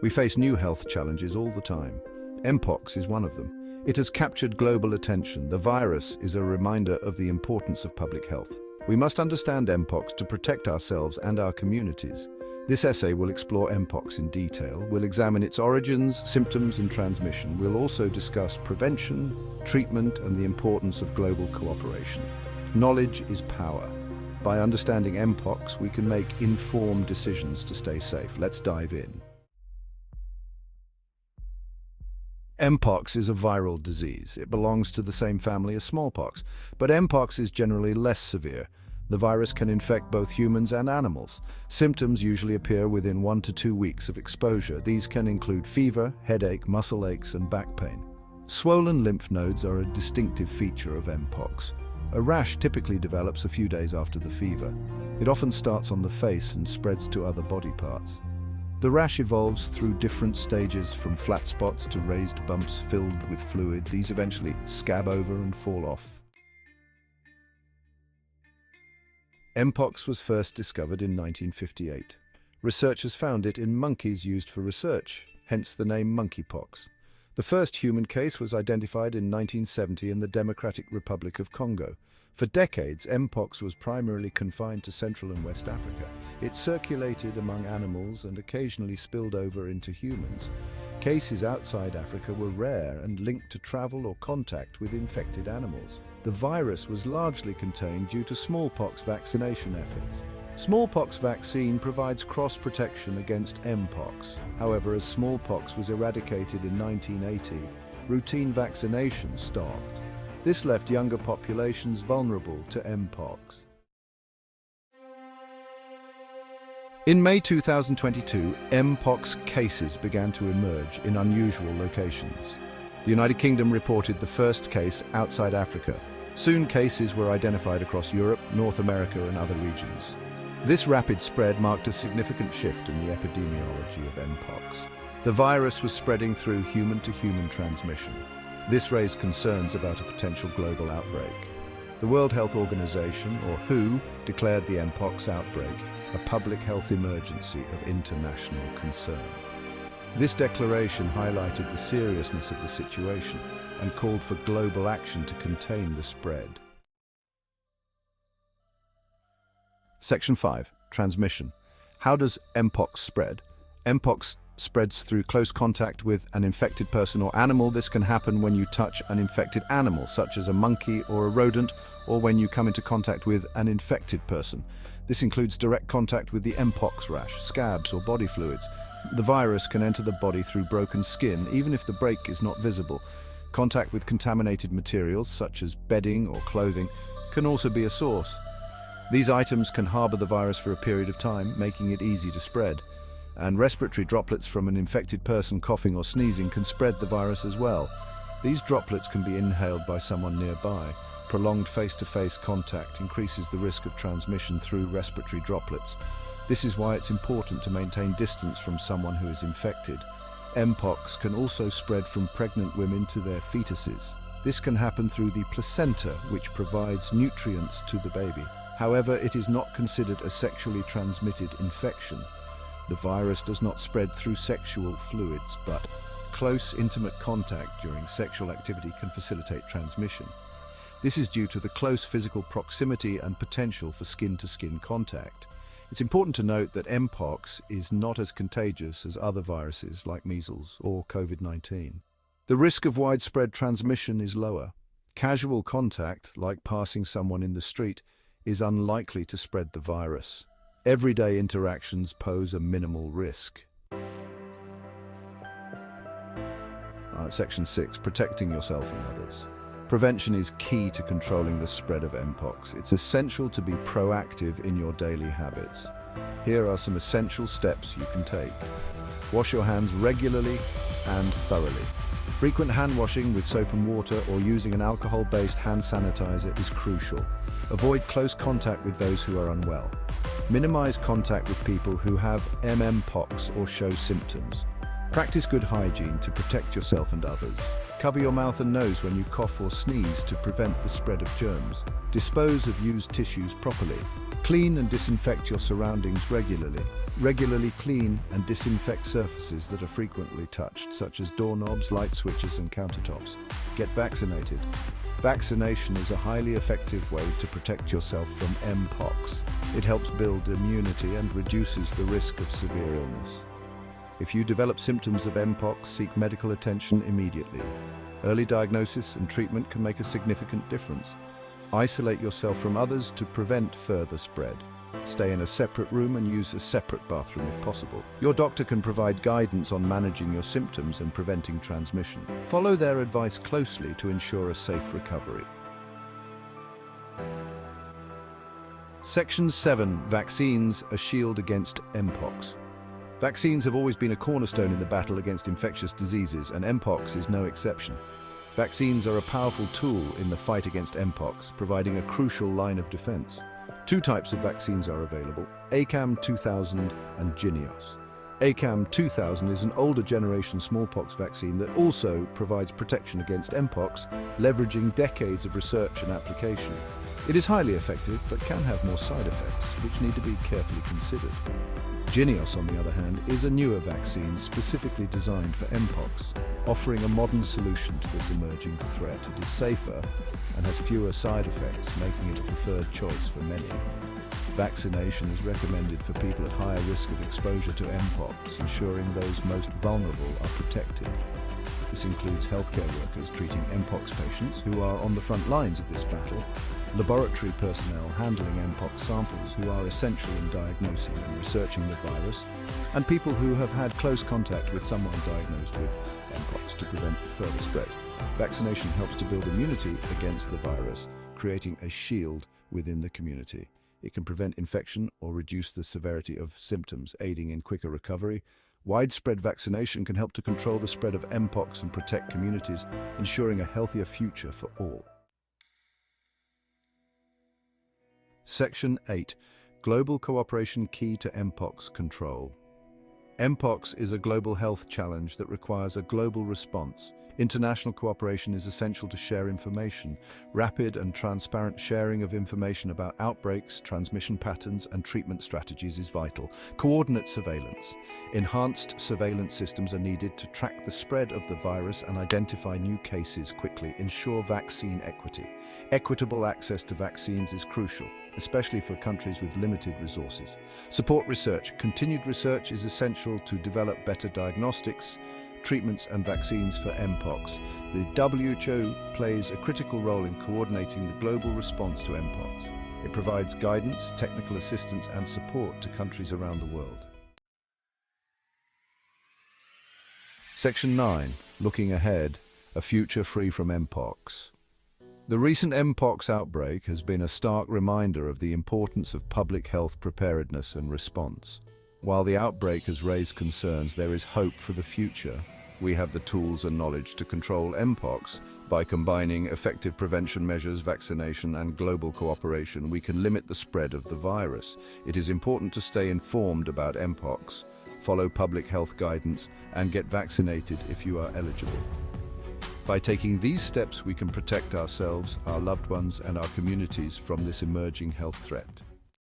We face new health challenges all the time. Mpox is one of them. It has captured global attention. The virus is a reminder of the importance of public health. We must understand Mpox to protect ourselves and our communities. This essay will explore Mpox in detail. We'll examine its origins, symptoms, and transmission. We'll also discuss prevention, treatment, and the importance of global cooperation. Knowledge is power. By understanding Mpox, we can make informed decisions to stay safe. Let's dive in. Mpox is a viral disease. It belongs to the same family as smallpox, but Mpox is generally less severe. The virus can infect both humans and animals. Symptoms usually appear within 1 to 2 weeks of exposure. These can include fever, headache, muscle aches, and back pain. Swollen lymph nodes are a distinctive feature of Mpox. A rash typically develops a few days after the fever. It often starts on the face and spreads to other body parts. The rash evolves through different stages, from flat spots to raised bumps filled with fluid. These eventually scab over and fall off. Mpox was first discovered in 1958. Researchers found it in monkeys used for research, hence the name monkeypox. The first human case was identified in 1970 in the Democratic Republic of Congo. For decades, Mpox was primarily confined to Central and West Africa. It circulated among animals and occasionally spilled over into humans. Cases outside Africa were rare and linked to travel or contact with infected animals. The virus was largely contained due to smallpox vaccination efforts. Smallpox vaccine provides cross-protection against Mpox. However, as smallpox was eradicated in 1980, routine vaccination stopped. This left younger populations vulnerable to Mpox. In May 2022, Mpox cases began to emerge in unusual locations. The United Kingdom reported the first case outside Africa. Soon cases were identified across Europe, North America, and other regions. This rapid spread marked a significant shift in the epidemiology of Mpox. The virus was spreading through human-to-human transmission. This raised concerns about a potential global outbreak. The World Health Organization, or WHO, declared the Mpox outbreak a public health emergency of international concern. This declaration highlighted the seriousness of the situation and called for global action to contain the spread. Section 5. Transmission. How does Mpox spread? Mpox spreads through close contact with an infected person or animal. This can happen when you touch an infected animal, such as a monkey or a rodent, or when you come into contact with an infected person. This includes direct contact with the Mpox rash, scabs, or body fluids. The virus can enter the body through broken skin, even if the break is not visible. Contact with contaminated materials, such as bedding or clothing, can also be a source. These items can harbor the virus for a period of time, making it easy to spread. And respiratory droplets from an infected person coughing or sneezing can spread the virus as well. These droplets can be inhaled by someone nearby. Prolonged face-to-face contact increases the risk of transmission through respiratory droplets. This is why it's important to maintain distance from someone who is infected. Mpox can also spread from pregnant women to their fetuses. This can happen through the placenta, which provides nutrients to the baby. However, it is not considered a sexually transmitted infection. The virus does not spread through sexual fluids, but close, intimate contact during sexual activity can facilitate transmission. This is due to the close physical proximity and potential for skin-to-skin contact. It's important to note that Mpox is not as contagious as other viruses like measles or COVID-19. The risk of widespread transmission is lower. Casual contact, like passing someone in the street, is unlikely to spread the virus. Everyday interactions pose a minimal risk. Section 6. Protecting yourself and others. Prevention is key to controlling the spread of Mpox. It's essential to be proactive in your daily habits. Here are some essential steps you can take. Wash your hands regularly and thoroughly. Frequent hand washing with soap and water or using an alcohol-based hand sanitizer is crucial. Avoid close contact with those who are unwell. Minimize contact with people who have Mpox or show symptoms. Practice good hygiene to protect yourself and others. Cover your mouth and nose when you cough or sneeze to prevent the spread of germs. Dispose of used tissues properly. Clean and disinfect your surroundings regularly. Regularly clean and disinfect surfaces that are frequently touched, such as doorknobs, light switches, and countertops. Get vaccinated. Vaccination is a highly effective way to protect yourself from Mpox. It helps build immunity and reduces the risk of severe illness. If you develop symptoms of Mpox, seek medical attention immediately. Early diagnosis and treatment can make a significant difference. Isolate yourself from others to prevent further spread. Stay in a separate room and use a separate bathroom if possible. Your doctor can provide guidance on managing your symptoms and preventing transmission. Follow their advice closely to ensure a safe recovery. Section 7. Vaccines, a shield against Mpox. Vaccines have always been a cornerstone in the battle against infectious diseases, and Mpox is no exception. Vaccines are a powerful tool in the fight against Mpox, providing a crucial line of defense. Two types of vaccines are available: ACAM2000 and JYNNEOS. ACAM2000 is an older generation smallpox vaccine that also provides protection against Mpox, leveraging decades of research and application. It is highly effective, but can have more side effects, which need to be carefully considered. JYNNEOS, on the other hand, is a newer vaccine specifically designed for Mpox, offering a modern solution to this emerging threat. It is safer and has fewer side effects, making it a preferred choice for many. Vaccination is recommended for people at higher risk of exposure to Mpox, ensuring those most vulnerable are protected. This includes healthcare workers treating Mpox patients who are on the front lines of this battle, laboratory personnel handling Mpox samples who are essential in diagnosing and researching the virus, and people who have had close contact with someone diagnosed with Mpox to prevent further spread. Vaccination helps to build immunity against the virus, creating a shield within the community. It can prevent infection or reduce the severity of symptoms, aiding in quicker recovery. Widespread vaccination can help to control the spread of Mpox and protect communities, ensuring a healthier future for all. Section 8. Global cooperation key to Mpox control. Mpox is a global health challenge that requires a global response. International cooperation is essential to share information. Rapid and transparent sharing of information about outbreaks, transmission patterns, and treatment strategies is vital. Coordinate surveillance. Enhanced surveillance systems are needed to track the spread of the virus and identify new cases quickly. Ensure vaccine equity. Equitable access to vaccines is crucial, especially for countries with limited resources. Support research. Continued research is essential to develop better diagnostics, treatments and vaccines for Mpox. The WHO plays a critical role in coordinating the global response to Mpox. It provides guidance, technical assistance and support to countries around the world. Section 9. Looking ahead, a future free from Mpox. The recent Mpox outbreak has been a stark reminder of the importance of public health preparedness and response. While the outbreak has raised concerns, there is hope for the future. We have the tools and knowledge to control Mpox. By combining effective prevention measures, vaccination, and global cooperation, we can limit the spread of the virus. It is important to stay informed about Mpox, follow public health guidance, and get vaccinated if you are eligible. By taking these steps, we can protect ourselves, our loved ones, and our communities from this emerging health threat.